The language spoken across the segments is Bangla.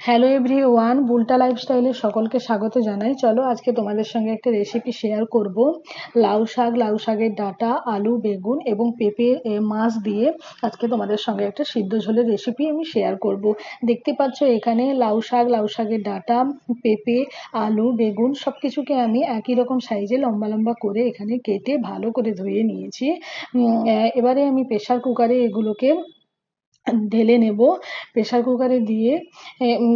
হ্যালো এভরিওয়ান, বুলটা লাইফস্টাইলে সকলকে স্বাগত জানাই। চলো আজকে তোমাদের সঙ্গে একটা রেসিপি শেয়ার করব। লাউ শাকের ডাঁটা, আলু, বেগুন এবং পেঁপে মাছ দিয়ে আজকে তোমাদের সঙ্গে একটা সিদ্ধ ঝোলের রেসিপি আমি শেয়ার করব। দেখতে পাচ্ছ এখানে লাউ শাকের ডাঁটা, পেঁপে, আলু, বেগুন সব কিছুকে আমি একই রকম সাইজে লম্বা লম্বা করে এখানে কেটে ভালো করে ধুয়ে নিয়েছি। এবারে আমি প্রেশার কুকারে এগুলোকে ঢেলে নেব। প্রেশার কুকারে দিয়ে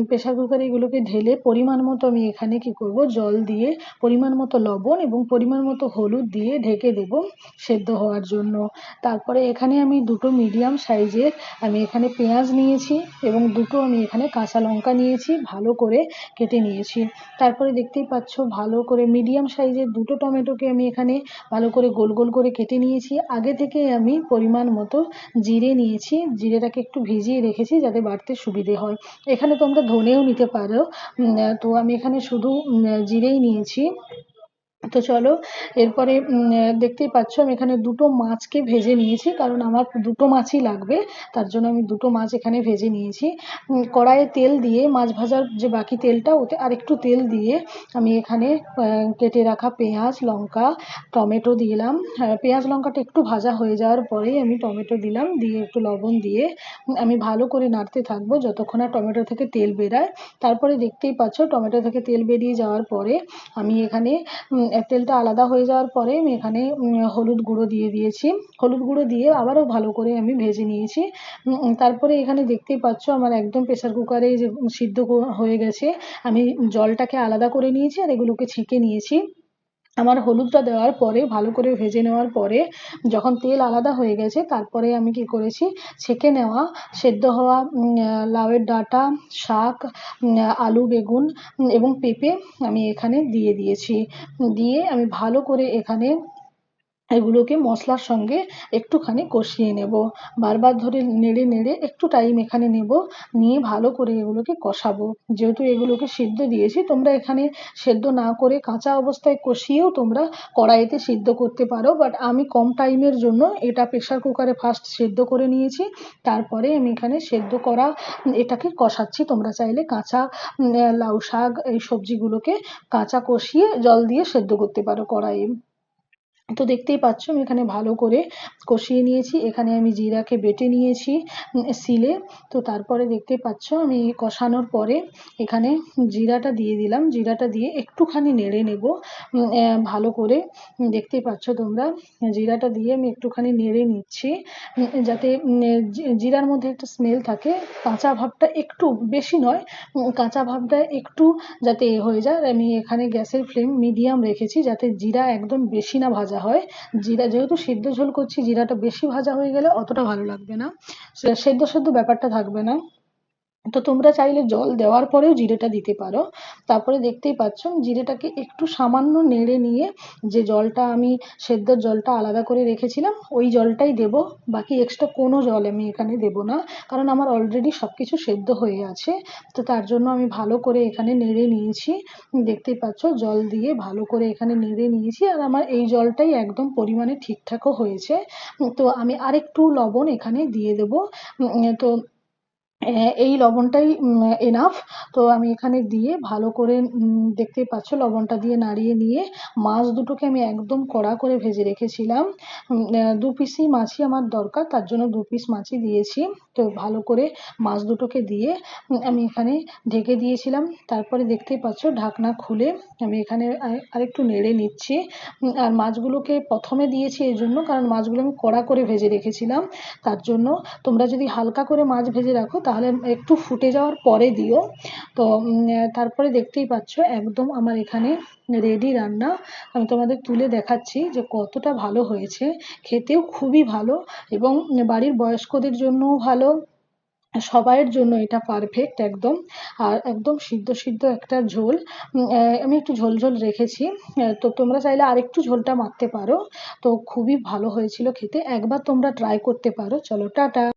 প্রেশার কুকারে এগুলোকে ঢেলে পরিমাণ মতো আমি এখানে কি করব, জল দিয়ে পরিমাণ মতো লবণ এবং পরিমাণ মতো হলুদ দিয়ে ঢেকে দেব সেদ্ধ হওয়ার জন্য। তারপরে এখানে আমি দুটো মিডিয়াম সাইজের আমি এখানে পেঁয়াজ নিয়েছি এবং দুটো আমি এখানে কাঁচা লঙ্কা নিয়েছি, ভালো করে কেটে নিয়েছি। তারপরে দেখতেই পাচ্ছ ভালো করে মিডিয়াম সাইজের দুটো টমেটোকে আমি এখানে ভালো করে গোল গোল করে কেটে নিয়েছি। আগে থেকে আমি পরিমাণ মতো জিরে নিয়েছি, জিরেটাকে একটু ভিজিয়ে রেখেছি যাতে বাটতে সুবিধে হয়। এখানে তোমরা ধনেও নিতে পারো, তো আমি এখানে শুধু জিরেই নিয়েছি। তো চলো এরপরে দেখতেই পাচ্ছ আমি এখানে দুটো মাছকে ভেজে নিয়েছি, কারণ আমার দুটো মাছই লাগবে, তার জন্য আমি দুটো মাছ এখানে ভেজে নিয়েছি। কড়াইয়ে তেল দিয়ে মাছ ভাজার যে বাকি তেলটা, ওতে আরেকটু তেল দিয়ে আমি এখানে কেটে রাখা পেঁয়াজ, লঙ্কা, টমেটো দিলাম। পেঁয়াজ লঙ্কাটা একটু ভাজা হয়ে যাওয়ার পরেই আমি টমেটো দিলাম, দিয়ে একটু লবণ দিয়ে আমি ভালো করে নাড়তে থাকবো যতক্ষণ না টমেটো থেকে তেল বেরায়। তারপরে দেখতেই পাচ্ছ টমেটো থেকে তেল বেরিয়ে যাওয়ার পরে আমি এখানে তেলটা আলাদা হয়ে যাওয়ার পরে আমি এখানে হলুদ গুঁড়ো দিয়ে দিয়েছি। হলুদ গুঁড়ো দিয়ে আবারও ভালো করে আমি ভেজে নিয়েছি। তারপরে এখানে দেখতেই পাচ্ছ আমার একদম প্রেসার কুকারে যে সিদ্ধ হয়ে গেছে। আমি জলটাকে আলাদা করে নিয়েছি আর এগুলোকে ছেঁকে নিয়েছি। আমার হলুদটা দেওয়ার পরে ভালো করে ভেজে নেওয়ার পরে যখন তেল আলাদা হয়ে গেছে, তারপরে আমি কি করেছি, ছেঁকে নেওয়া সেদ্ধ হওয়া লাউয়ের ডাঁটা, শাক, আলু, বেগুন এবং পেঁপে আমি এখানে দিয়ে দিয়েছি। দিয়ে আমি ভালো করে এখানে এগুলোকে মশলার সঙ্গে একটুখানি কষিয়ে নেব। বারবার ধরে নেড়ে নেড়ে একটু টাইম এখানে নেব, নিয়ে ভালো করে এগুলোকে কষাবো। যেহেতু এগুলোকে সিদ্ধ দিয়েছি, তোমরা এখানে সেদ্ধ না করে কাঁচা অবস্থায় কষিয়েও তোমরা কড়াইতে সিদ্ধ করতে পারো, বাট আমি কম টাইমের জন্য এটা প্রেশার কুকারে ফার্স্ট সেদ্ধ করে নিয়েছি, তারপরে আমি এখানে সেদ্ধ করা এটাকে কষাচ্ছি। তোমরা চাইলে কাঁচা লাউ শাক এই সবজিগুলোকে কাঁচা কষিয়ে জল দিয়ে সেদ্ধ করতে পারো কড়াইয়ে। তো দেখতেই পাচ্ছ আমি এখানে ভালো করে কষিয়ে নিয়েছি। এখানে আমি জিরাকে বেটে নিয়েছি শিলে। তো তারপরে দেখতেই পাচ্ছ আমি কষানোর পরে এখানে জিরাটা দিয়ে দিলাম, জিরাটা দিয়ে একটুখানি নেড়ে নেব ভালো করে। দেখতেই পাচ্ছ তোমরা জিরাটা দিয়ে আমি একটুখানি নেড়ে নিচ্ছি, যাতে জিরার মধ্যে একটা স্মেল থাকে, কাঁচা ভাবটা একটু বেশি নয়, কাঁচা ভাবটা একটু যাতে হয়ে যায়। আমি এখানে গ্যাসের ফ্লেম মিডিয়াম রেখেছি যাতে জিরা একদম বেশি না ভাজা হয়। জিরা যেহেতু সেদ্ধ ঝোল করছি, জিরাটা বেশি ভাজা হয়ে গেলে অতটা ভালো লাগবে না, সেদ্ধ সেদ্ধ ব্যাপারটা থাকবে না। তো তোমরা চাইলে জল দেওয়ার পরেও জিরেটা দিতে পারো। তারপরে দেখতেই পাচ্ছ জিরেটাকে একটু সামান্য নেড়ে নিয়ে যে জলটা আমি সেদ্ধর জলটা আলাদা করে রেখেছিলাম ওই জলটাই দেব, বাকি এক্সট্রা কোনো জল আমি এখানে দেব না, কারণ আমার অলরেডি সব কিছু সেদ্ধ হয়ে আছে। তো তার জন্য আমি ভালো করে এখানে নেড়ে নিয়েছি। দেখতেই পাচ্ছ জল দিয়ে ভালো করে এখানে নেড়ে নিয়েছি, আর আমার এই জলটাই একদম পরিমাণে ঠিকঠাকও হয়েছে। তো আমি আরেকটু লবণ এখানে দিয়ে দেব। তো এই লবণটাই এনাফ। তো আমি এখানে দিয়ে ভালো করে দেখতেই পাচ্ছ লবণটা দিয়ে নাড়িয়ে নিয়ে মাছ দুটোকে আমি একদম কড়া করে ভেজে রেখেছিলাম। 2 পিসই মাছই আমার দরকার, তার জন্য 2 পিস মাছই দিয়েছি। তো ভালো করে মাছ দুটোকে দিয়ে আমি এখানে ঢেকে দিয়েছিলাম। তারপরে দেখতেই পাচ্ছ ঢাকনা খুলে আমি এখানে আরেকটু নেড়ে নিচ্ছি। আর মাছগুলোকে প্রথমে দিয়েছি এই জন্য কারণ মাছগুলো আমি কড়া করে ভেজে রেখেছিলাম, তার জন্য। তোমরা যদি হালকা করে মাছ ভেজে রাখো তাহলে একটু ফুটে যাওয়ার পরে দিও। তো তারপরে দেখতেই পাচ্ছ একদম আমার এখানে রেডি রান্না। আমি তোমাদের তুলে দেখাচ্ছি যে কতটা ভালো হয়েছে, খেতেও খুবই ভালো এবং বাড়ির বয়স্কদের জন্যও ভালো, সবাইয়ের জন্য এটা পারফেক্ট একদম। আর একদম সিদ্ধ সিদ্ধ একটা ঝোল, আমি একটু ঝোল ঝোল রেখেছি। তো তোমরা চাইলে আরেকটু ঝোলটা মারতে পারো। তো খুবই ভালো হয়েছিল খেতে, একবার তোমরা ট্রাই করতে পারো। চলো টাটা।